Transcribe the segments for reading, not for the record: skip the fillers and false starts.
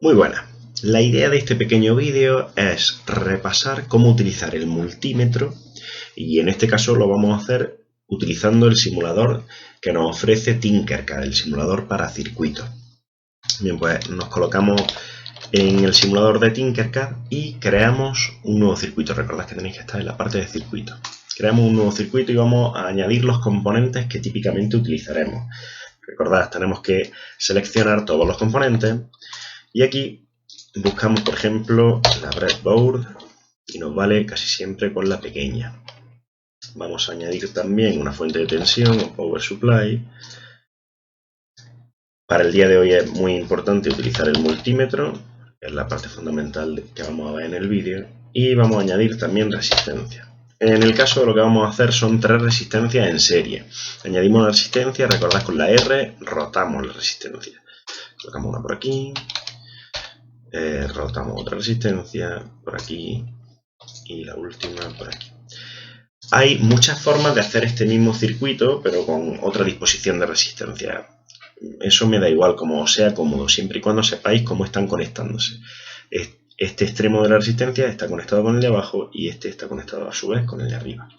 Muy buena. La idea de este pequeño vídeo es repasar cómo utilizar el multímetro y en este caso lo vamos a hacer utilizando el simulador que nos ofrece Tinkercad, el simulador para circuitos. Bien, pues nos colocamos en el simulador de Tinkercad y creamos un nuevo circuito. Recordad que tenéis que estar en la parte de circuito. Creamos un nuevo circuito y vamos a añadir los componentes que típicamente utilizaremos. Recordad, tenemos que seleccionar todos los componentes y aquí buscamos, por ejemplo, la breadboard y nos vale casi siempre con la pequeña. Vamos a añadir también una fuente de tensión o power supply. Para el día de hoy es muy importante utilizar el multímetro, que es la parte fundamental que vamos a ver en el vídeo, y vamos a añadir también resistencia. En el caso lo que vamos a hacer son 3 resistencias en serie. Añadimos la resistencia, recordad con la R, rotamos la resistencia. Colocamos una por aquí, rotamos otra resistencia por aquí y la última por aquí. Hay muchas formas de hacer este mismo circuito, pero con otra disposición de resistencia. Eso me da igual, como sea cómodo, siempre y cuando sepáis cómo están conectándose. Este extremo de la resistencia está conectado con el de abajo y este está conectado a su vez con el de arriba.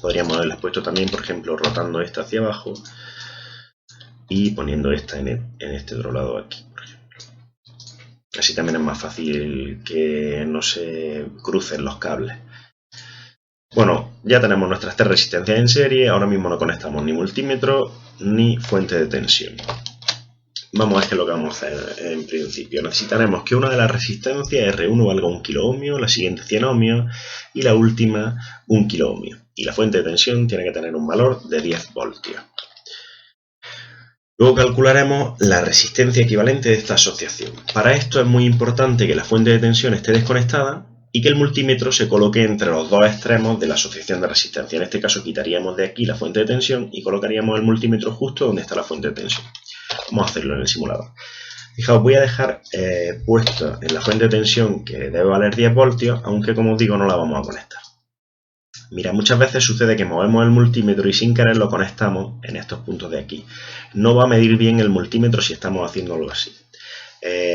Podríamos haberlas puesto también, por ejemplo, rotando esta hacia abajo y poniendo esta en este otro lado aquí, por ejemplo. Así también es más fácil que no se crucen los cables. Bueno, ya tenemos nuestras 3 resistencias en serie, ahora mismo no conectamos ni multímetro ni fuente de tensión. Vamos a ver qué es lo que vamos a hacer en principio. Necesitaremos que una de las resistencias R1 valga 1 kiloohmio, la siguiente 100 ohmios y la última 1 kiloohmio. Y la fuente de tensión tiene que tener un valor de 10 voltios. Luego calcularemos la resistencia equivalente de esta asociación. Para esto es muy importante que la fuente de tensión esté desconectada y que el multímetro se coloque entre los dos extremos de la asociación de resistencia. En este caso quitaríamos de aquí la fuente de tensión y colocaríamos el multímetro justo donde está la fuente de tensión. Vamos a hacerlo en el simulador. Fijaos, voy a dejar puesto en la fuente de tensión que debe valer 10 voltios, aunque como os digo no la vamos a conectar. Mira, muchas veces sucede que movemos el multímetro y sin querer lo conectamos en estos puntos de aquí. No va a medir bien el multímetro si estamos haciendo algo así.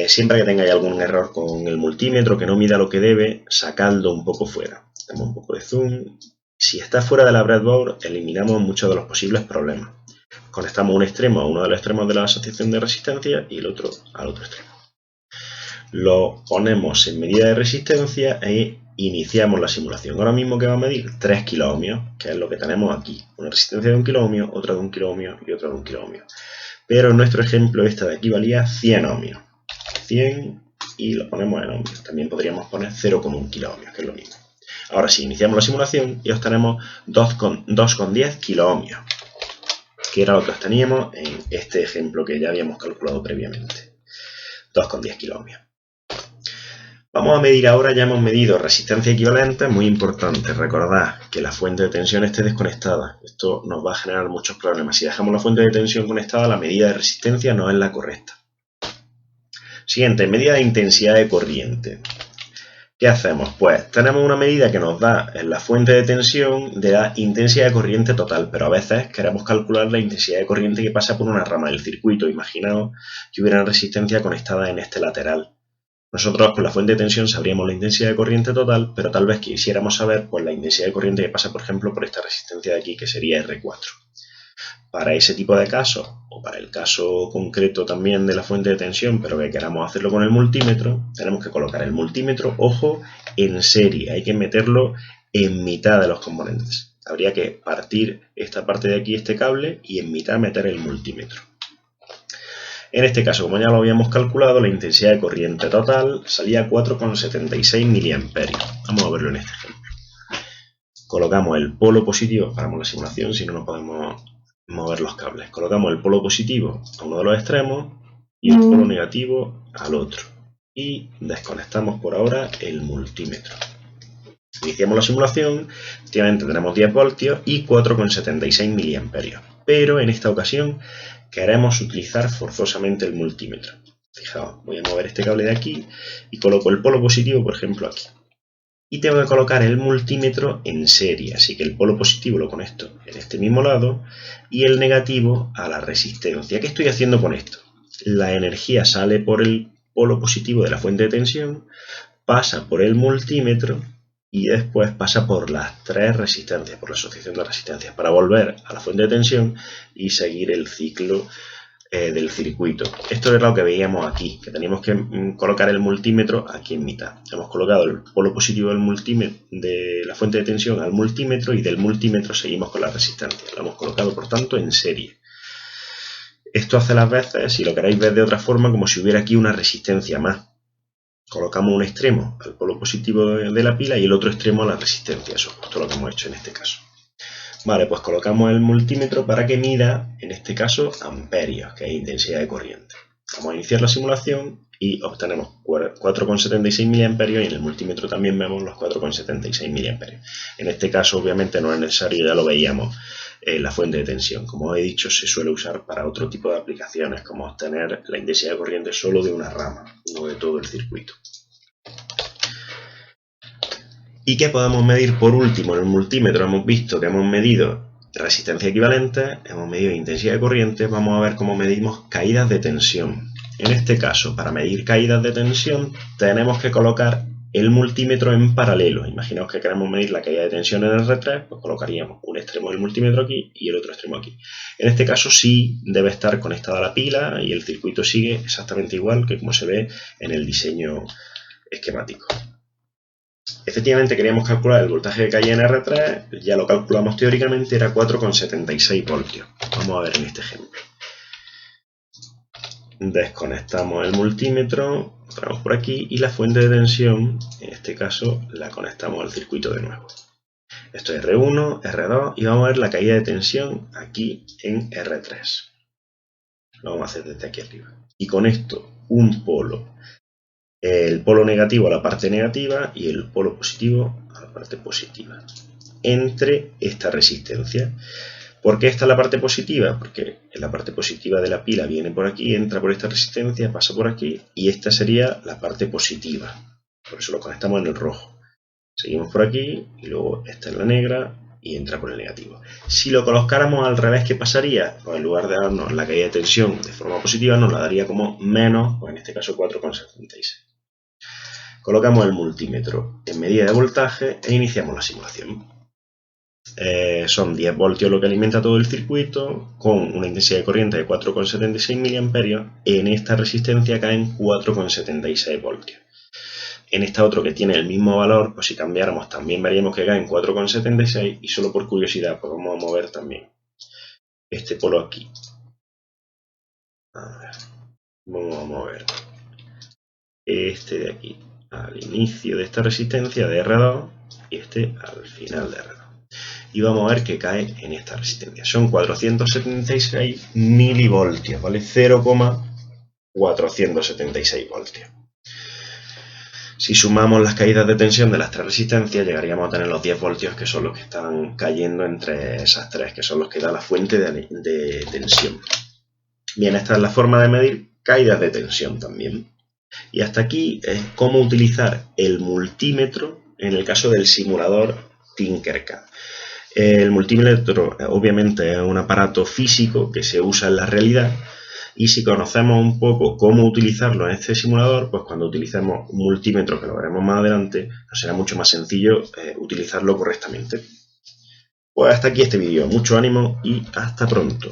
Siempre que tengáis algún error con el multímetro que no mida lo que debe, sacadlo un poco fuera. Damos un poco de zoom. Si está fuera de la breadboard, eliminamos muchos de los posibles problemas. Conectamos un extremo a uno de los extremos de la asociación de resistencia y el otro al otro extremo. Lo ponemos en medida de resistencia e iniciamos la simulación. Ahora mismo que va a medir 3 kiloohmios, que es lo que tenemos aquí. Una resistencia de 1 kiloohmio, otra de 1 kiloohmio y otra de 1 kiloohmio. Pero en nuestro ejemplo esta de aquí valía 100 ohmios. 100 y lo ponemos en ohmios. También podríamos poner 0,1 kiloohmios, que es lo mismo. Ahora sí, iniciamos la simulación y obtenemos 2,10 kiloohmios, que era lo que obteníamos en este ejemplo que ya habíamos calculado previamente. 2,10 kiloohmios. Vamos a medir ahora, ya hemos medido resistencia equivalente, muy importante, recordad que la fuente de tensión esté desconectada. Esto nos va a generar muchos problemas. Si dejamos la fuente de tensión conectada, la medida de resistencia no es la correcta. Siguiente, medida de intensidad de corriente. ¿Qué hacemos? Pues tenemos una medida que nos da en la fuente de tensión de la intensidad de corriente total, pero a veces queremos calcular la intensidad de corriente que pasa por una rama del circuito. Imaginaos que hubiera una resistencia conectada en este lateral. Nosotros con la fuente de tensión sabríamos la intensidad de corriente total, pero tal vez quisiéramos saber pues, la intensidad de corriente que pasa, por ejemplo, por esta resistencia de aquí, que sería R4. Para ese tipo de casos, o para el caso concreto también de la fuente de tensión, pero que queramos hacerlo con el multímetro, tenemos que colocar el multímetro, ojo, en serie. Hay que meterlo en mitad de los componentes. Habría que partir esta parte de aquí, este cable, y en mitad meter el multímetro. En este caso, como ya lo habíamos calculado, la intensidad de corriente total salía 4,76 miliamperios. Vamos a verlo en este ejemplo. Colocamos el polo positivo, paramos la simulación si no nos podemos mover los cables. Colocamos el polo positivo a uno de los extremos y el polo negativo al otro. Y desconectamos por ahora el multímetro. Iniciamos la simulación, efectivamente tenemos 10 voltios y 4,76 miliamperios. Pero en esta ocasión queremos utilizar forzosamente el multímetro. Fijaos, voy a mover este cable de aquí y coloco el polo positivo, por ejemplo, aquí. Y tengo que colocar el multímetro en serie, así que el polo positivo lo conecto en este mismo lado y el negativo a la resistencia. ¿Qué estoy haciendo con esto? La energía sale por el polo positivo de la fuente de tensión, pasa por el multímetro y después pasa por las tres resistencias, por la asociación de resistencias, para volver a la fuente de tensión y seguir el ciclo del circuito. Esto es lo que veíamos aquí, que teníamos que colocar el multímetro aquí en mitad. Hemos colocado el polo positivo del multímetro, de la fuente de tensión al multímetro, y del multímetro seguimos con la resistencia. Lo hemos colocado, por tanto, en serie. Esto hace las veces, si lo queréis ver de otra forma, como si hubiera aquí una resistencia más. Colocamos un extremo al polo positivo de la pila y el otro extremo a la resistencia. Eso es justo lo que hemos hecho en este caso. Vale, pues colocamos el multímetro para que mida, en este caso, amperios, que es intensidad de corriente. Vamos a iniciar la simulación y obtenemos 4,76 mA, y en el multímetro también vemos los 4,76 mA. En este caso, obviamente, no es necesario, ya lo veíamos, la fuente de tensión. Como he dicho, se suele usar para otro tipo de aplicaciones, como obtener la intensidad de corriente solo de una rama, no de todo el circuito. ¿Y qué podemos medir por último? En el multímetro hemos visto que hemos medido resistencia equivalente, hemos medido intensidad de corriente. Vamos a ver cómo medimos caídas de tensión. En este caso, para medir caídas de tensión, tenemos que colocar el multímetro en paralelo. Imaginaos que queremos medir la caída de tensión en el R3, pues colocaríamos un extremo del multímetro aquí y el otro extremo aquí. En este caso sí debe estar conectada la pila y el circuito sigue exactamente igual que como se ve en el diseño esquemático. Efectivamente queríamos calcular el voltaje que caía en R3, ya lo calculamos teóricamente, era 4,76 voltios. Vamos a ver en este ejemplo. Desconectamos el multímetro, lo ponemos por aquí y la fuente de tensión, en este caso, la conectamos al circuito de nuevo. Esto es R1, R2 y vamos a ver la caída de tensión aquí en R3. Lo vamos a hacer desde aquí arriba. Y conecto un polo. El polo negativo a la parte negativa y el polo positivo a la parte positiva entre esta resistencia. ¿Por qué esta es la parte positiva? Porque en la parte positiva de la pila viene por aquí, entra por esta resistencia, pasa por aquí y esta sería la parte positiva. Por eso lo conectamos en el rojo. Seguimos por aquí y luego esta es la negra y entra por el negativo. Si lo colocáramos al revés, ¿qué pasaría? Pues en lugar de darnos la caída de tensión de forma positiva, nos la daría como menos, o en este caso 4,76. Colocamos el multímetro en medida de voltaje e iniciamos la simulación. Son 10 voltios lo que alimenta todo el circuito, con una intensidad de corriente de 4,76 mA. En esta resistencia caen 4,76 voltios. En esta otro que tiene el mismo valor, pues si cambiáramos también veríamos que caen 4,76, y solo por curiosidad pues vamos a mover también este polo aquí. A ver, vamos a mover este de aquí al inicio de esta resistencia de R2 y este al final de R2. Y vamos a ver que cae en esta resistencia. Son 476 milivoltios, ¿vale? 0,476 voltios. Si sumamos las caídas de tensión de las tres resistencias, llegaríamos a tener los 10 voltios, que son los que están cayendo entre esas tres, que son los que da la fuente de tensión. Bien, esta es la forma de medir caídas de tensión también. Y hasta aquí es cómo utilizar el multímetro en el caso del simulador Tinkercad. El multímetro obviamente es un aparato físico que se usa en la realidad, y si conocemos un poco cómo utilizarlo en este simulador, pues cuando utilicemos un multímetro, que lo veremos más adelante, nos será mucho más sencillo utilizarlo correctamente. Pues hasta aquí este vídeo, mucho ánimo y hasta pronto.